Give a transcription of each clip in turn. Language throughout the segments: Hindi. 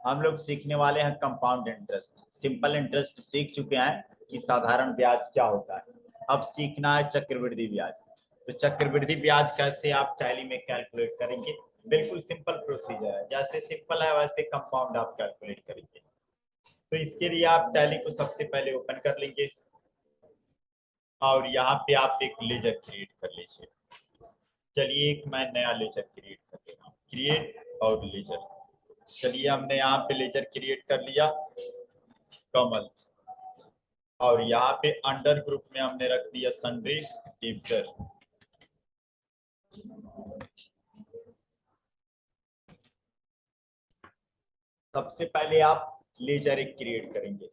हम लोग सीखने वाले हैं कंपाउंड इंटरेस्ट। सिंपल इंटरेस्ट सीख चुके हैं कि साधारण ब्याज क्या होता है। अब सीखना है चक्रवृद्धि ब्याज। तो चक्रवृद्धि ब्याज कैसे आप टैली में कैलकुलेट करेंगे? बिल्कुल सिंपल प्रोसीजर है, जैसे सिंपल है वैसे कंपाउंड आप कैलकुलेट करेंगे। तो इसके लिए आप टैली को सबसे पहले ओपन कर लेंगे और यहाँ पे आप एक लेजर क्रिएट कर लीजिए। चलिए एक मैं नया लेजर क्रिएट कर देता हूँ, क्रिएट और लेजर। चलिए हमने यहाँ पे लेजर क्रिएट कर लिया, कमल। और यहाँ पे अंडर ग्रुप में हमने रख दिया सन्ड्री डिबेंचर। सबसे पहले आप लेजर एक क्रिएट करेंगे।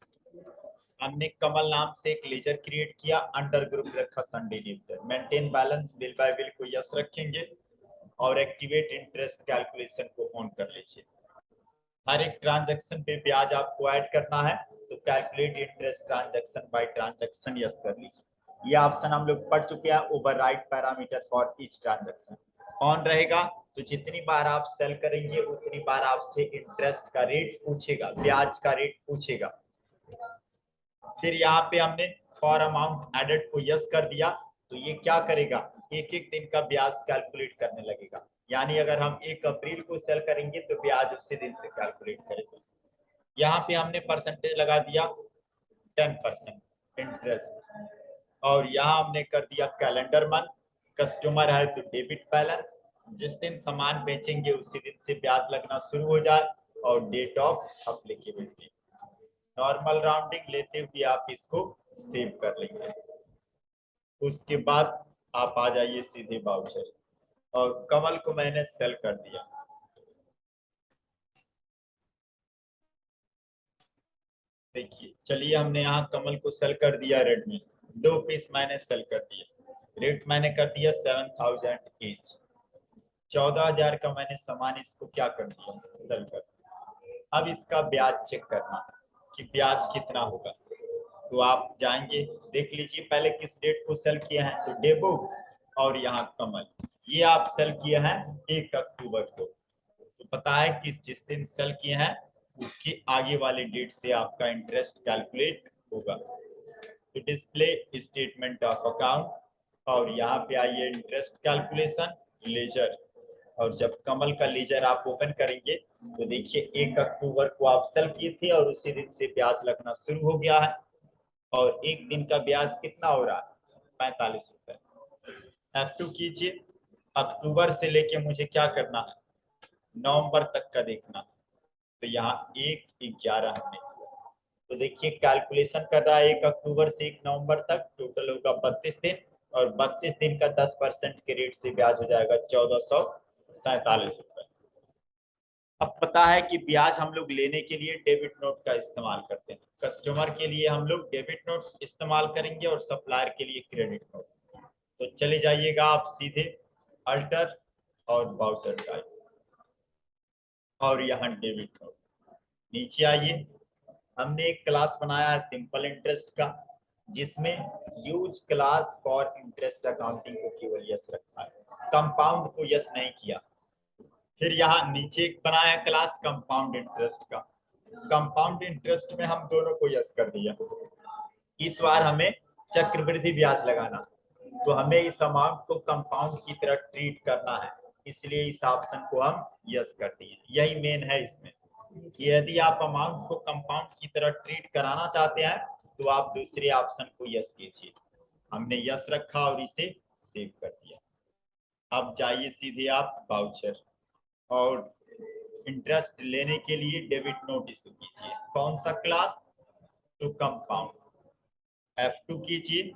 हमने कमल नाम से एक लेजर क्रिएट किया, अंडर ग्रुप रखा sundry debenture. Maintain balance bill bye bill को यस रखेंगे और एक्टिवेट इंटरेस्ट कैलकुलेशन को ऑन कर लीजिए। हर एक ट्रांजैक्शन पे ब्याज आपको ऐड करना है, तो calculate interest transaction bye transaction yes कर लीजिए। ये ऑप्शन हम लोग पढ़ चुके हैं, override parameter for each transaction on रहेगा। तो जितनी बार आप सेल करेंगे उतनी बार आपसे इंटरेस्ट का रेट पूछेगा, ब्याज का रेट पूछेगा। फिर यहाँ पे हमने फॉर अमाउंट एडेड को यस कर दिया, तो ये क्या करेगा, एक एक दिन का ब्याज कैलकुलेट करने लगेगा। यानी अगर हम 1 अप्रैल को सेल करेंगे तो ब्याज उसी दिन से कैलकुलेट करेगा। यहाँ पे हमने परसेंटेज लगा दिया 10% इंटरेस्ट, और यहाँ हमने कर दिया कैलेंडर मंथ। कस्टमर है तो डेबिट बैलेंस, जिस दिन सामान बेचेंगे उसी दिन से ब्याज लगना शुरू हो जाए, और date of applicability. Normal rounding लेते हुए आप इसको सेव कर लेंगे। उसके बाद आप आ जाइए सीधे वाउचर, और कमल को मैंने सेल कर दिया। देखिए, चलिए हमने यहाँ कमल को सेल कर दिया रेड में, 2 पीस मैंने सेल कर दिया। रेट मैंने कर दिया 7000 ईच। 14000 का मैंने सामान इसको क्या कर दिया, सेल कर दिया। अब इसका ब्याज चेक करना है कि ब्याज कितना होगा। तो आप जाएंगे, देख लीजिए पहले किस डेट को सेल किया है, तो डेबो और यहाँ कमल, ये आप सेल किए हैं 1 अक्टूबर को। तो पता है कि जिस दिन सेल किए हैं उसके आगे वाले डेट से आपका इंटरेस्ट कैलकुलेट होगा। तो डिस्प्ले स्टेटमेंट ऑफ अकाउंट, और यहाँ पे आइए इंटरेस्ट कैलकुलेशन लेजर। और जब कमल का लेजर आप ओपन करेंगे तो देखिए 1 अक्टूबर को आप सेल किए थे और उसी दिन से ब्याज लगना शुरू हो गया है। और एक दिन का ब्याज कितना हो रहा है, 45 रुपए। F2 कीजिए। अक्टूबर से लेके मुझे क्या करना है, नवंबर तक का देखना। तो यहाँ 1/11 हमने किया, तो देखिए कैलकुलेशन कर रहा है 1 अक्टूबर से 1 नवंबर तक, टोटल होगा 32 दिन। और 32 दिन का 10% के रेट से ब्याज हो जाएगा 1447 रुपए। अब पता है कि ब्याज हम लोग लेने के लिए डेबिट नोट का इस्तेमाल करते हैं। कस्टमर के लिए हम लोग डेबिट नोट इस्तेमाल करेंगे और सप्लायर के लिए क्रेडिट नोट। तो चले जाइएगा आप सीधे अल्टर और बाउचर टाइप, और यहाँ डेबिट नोट। नीचे आइए, हमने एक क्लास बनाया है सिंपल इंटरेस्ट का, जिसमें use class for interest accounting को केवल यस रखा है, कंपाउंड को यस नहीं किया। फिर यहाँ नीचे एक बनाया क्लास कंपाउंड इंटरेस्ट का, कंपाउंड इंटरेस्ट में हम दोनों को यस कर दिया। इस बार हमें चक्रवृद्धि ब्याज लगाना, तो हमें इस अमाउंट को कंपाउंड की तरह ट्रीट करना है, इसलिए इस ऑप्शन को हम यस कर दिए। यही मेन है इसमें कि यदि आप अमाउंट को कंपाउंड की तरह ट्रीट कराना चाहते हैं तो आप दूसरे ऑप्शन को यस कीजिए। हमने यस रखा और इसे सेव कर दिया। अब जाइए सीधे आप वाउचर, और इंटरेस्ट लेने के लिए डेबिट नोट इशू कीजिए। कौन सा क्लास, टू कंपाउंड। F2 कीजिए।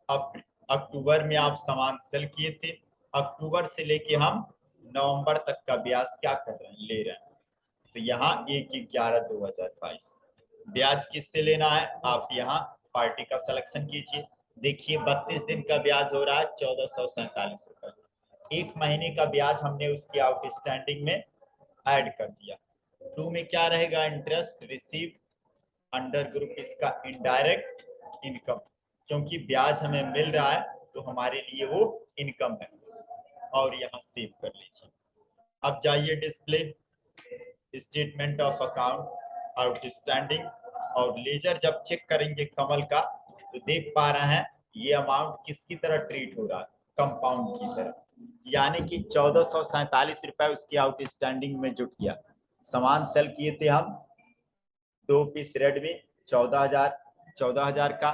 अब अक्टूबर में आप सामान सेल किए थे, अक्टूबर से लेके हम नवंबर तक का ब्याज क्या कर रहे हैं, ले रहे हैं। तो यहाँ 1/11/2022 ब्याज किससे लेना है, आप यहाँ पार्टी का सिलेक्शन कीजिए। देखिए 32 दिन का ब्याज हो रहा है 1447 रुपए। 1 महीने का ब्याज हमने उसके आउटस्टैंडिंग में ऐड कर दिया। 2 में क्या रहेगा, इंटरेस्ट रिसीव अंडर ग्रुप इसका इनडायरेक्ट इनकम, क्योंकि ब्याज हमें मिल रहा है तो हमारे लिए वो इनकम है। और यहाँ सेव कर लीजिए। अब जाइए display statement of account outstanding और लेजर जब चेक करेंगे कमल का तो देख पा रहे हैं ये अमाउंट किसकी तरह ट्रीट हो रहा है, कंपाउंड की तरह, यानी कि 1447 रुपए उसकी आउटस्टैंडिंग में जुट गया। सामान सेल किए थे हम 2 पीस रेडमी 14,000 का,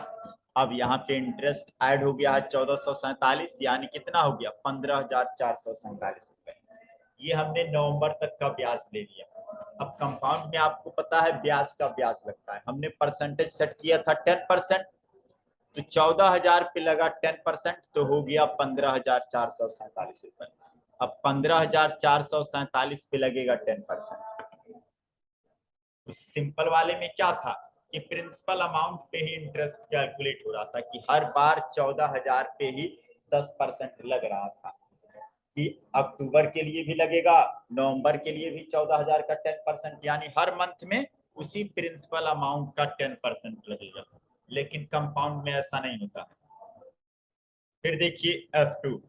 अब यहाँ पे इंटरेस्ट ऐड हो गया है 1447, यानी कितना हो गया 15,447 रुपए। ये हमने नवंबर तक का ब्याज ले लिया। अब कंपाउंड में आपको पता है ब्याज का ब्याज लगता है, हमने परसेंटेज सेट किया था 10%, तो 14,000 पे लगा 10% तो हो गया 15,447 रुपए। अब 15,447 पे लगेगा 10%। तो सिंपल वाले में क्या था कि प्रिंसिपल अमाउंट पे ही इंटरेस्ट कैलकुलेट हो रहा था कि हर बार 14,000 पे ही 10% लग रहा था, कि अक्टूबर के लिए भी लगेगा, नवंबर के लिए भी 14,000 का 10%, यानी हर मंथ में उसी प्रिंसिपल अमाउंट का 10% लगेगा। लेकिन कंपाउंड में ऐसा नहीं होता। फिर देखिए F2,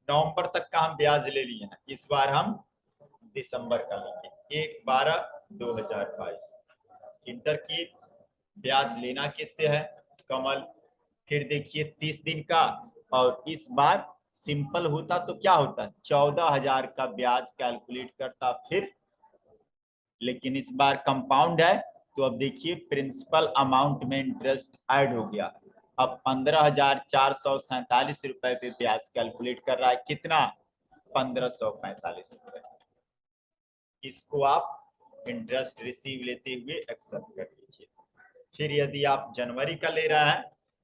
नवंबर तक का हम ब्याज ले लिए हैं, इस बार हम दिसंबर का लेंगे 1/12/2022। इंटर की ब्याज लेना किससे है, कमल। फिर देखिए 30 दिन का, और इस बार सिंपल होता तो क्या होता 14,000 का ब्याज कैलकुलेट करता फिर, लेकिन इस बार कंपाउंड है तो अब देखिए प्रिंसिपल अमाउंट में इंटरेस्ट ऐड हो गया। अब 15,447 रुपए पे ब्याज कैलकुलेट कर रहा है, कितना 1,545 रुपए। इसको आप इंटरेस्ट रिसीव लेते हुए एक्सेप्ट कर लीजिए। फिर यदि आप जनवरी का ले रहा है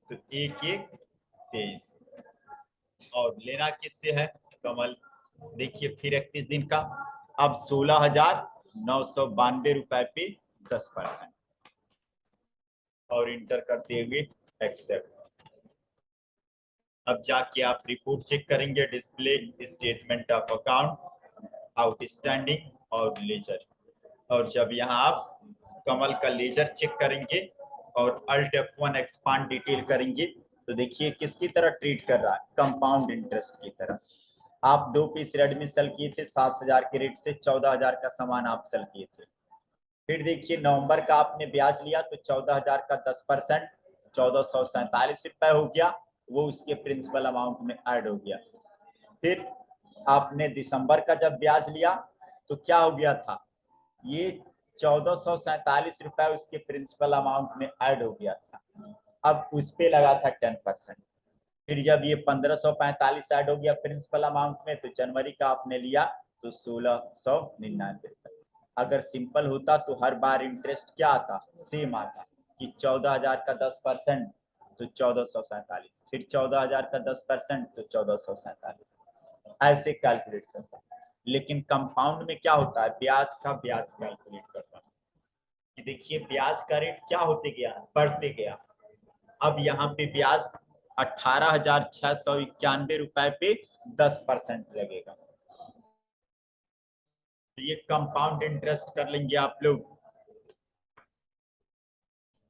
तो 1/1/23, और लेना किससे है, कमल। देखिए फिर 31 दिन का, अब 16,992 रुपए पे 10%, और इंटर करते हुए एक्सेप्ट। अब जाके आप रिपोर्ट चेक करेंगे, display statement of account outstanding और लेजर, और जब यहाँ आप कमल का लेजर चेक करेंगे और अल्ट F1 एक्सपांड डिटेल करेंगे तो देखिए किसकी तरह ट्रीट कर रहा है, कंपाउंड इंटरेस्ट की तरह। आप 2 पीस रेडमी सेल किए थे 7,000 के रेट से, 14,000 का सामान आप सेल किए थे। फिर देखिए नवंबर का आपने ब्याज लिया तो 14,000 का 10% 1,447 रुपए हो गया, वो उसके प्रिंसिपल अमाउंट में ऐड हो गया। फिर आपने दिसंबर का जब ब्याज लिया तो क्या हो गया था, ये 1,447 रुपए उसके प्रिंसिपल अमाउंट में ऐड हो गया था, अब उस पे लगा था 10%। फिर जब ये 1,545 ऐड हो गया प्रिंसिपल अमाउंट में तो जनवरी का आपने लिया तो 1,699 रुपए। अगर सिंपल होता तो हर बार इंटरेस्ट क्या आता, सेम आता, कि 14,000 का 10% तो 1,447, फिर 14,000 का 10% तो 1,447, ऐसे कैलकुलेट करता। लेकिन कंपाउंड में क्या होता है, ब्याज का ब्याज कैलकुलेट करता है, कि देखिए ब्याज का रेट क्या होते गया, बढ़ते गया। अब यहाँ पे ब्याज 18,691 रुपए पे 10% लगेगा। तो ये कंपाउंड इंटरेस्ट कर लेंगे आप लोग।